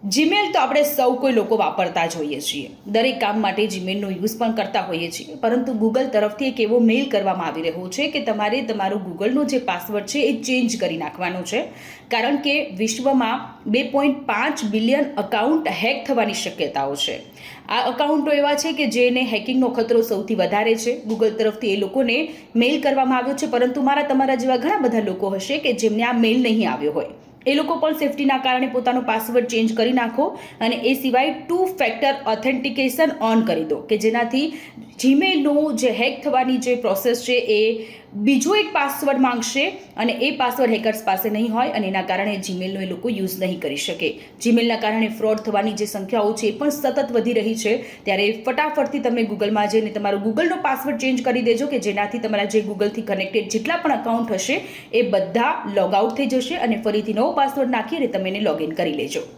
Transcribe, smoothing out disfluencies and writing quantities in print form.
Gmail તો આપણે સૌ કોઈ લોકો વાપરતા જ હોઈએ છીએ. દરેક કામ માટે જીમેલનો યુઝ પણ કરતા હોઈએ છીએ. પરંતુ ગૂગલ તરફથી એક એવો મેઇલ કરવામાં આવી રહ્યો છે કે તમારે તમારો ગૂગલનો જે પાસવર્ડ છે એ ચેન્જ કરી નાખવાનો છે. કારણ કે વિશ્વમાં 2.5 બિલિયન અકાઉન્ટ હેક થવાની શક્યતાઓ છે. આ અકાઉન્ટો એવા છે કે જેને હેકિંગનો ખતરો સૌથી વધારે છે. ગૂગલ તરફથી એ લોકોને મેઇલ કરવામાં આવ્યો છે, પરંતુ તમારા જેવા ઘણા બધા લોકો હશે કે જેમને આ મેઇલ નહીં આવ્યો હોય. એ લોકો પણ સેફટીના કારણે પોતાનો પાસવર્ડ ચેન્જ કરી નાખો અને એ સિવાય 2 ફેક્ટર ઓથેન્ટિકેશન ઓન કરી દો કે જેનાથી જીમેલનું જે હેક થવાની જે પ્રોસેસ છે એ બીજો એક પાસવર્ડ માંગશે અને એ પાસવર્ડ હેકર્સ પાસે નહીં હોય અને એના કારણે જીમેલનો એ લોકો યુઝ નહીં કરી શકે. જીમેલના કારણે ફ્રોડ થવાની જે સંખ્યાઓ છે એ પણ સતત વધી રહી છે. ત્યારે ફટાફટથી તમે ગૂગલમાં જઈને તમારો ગૂગલનો પાસવર્ડ ચેન્જ કરી દેજો કે જેનાથી તમારા જે ગૂગલથી કનેક્ટેડ જેટલા પણ અકાઉન્ટ હશે એ બધા લોગ આઉટ થઈ જશે અને ફરીથી નવો પાસવર્ડ નાખી અને તમે એને લોગિન કરી લેજો.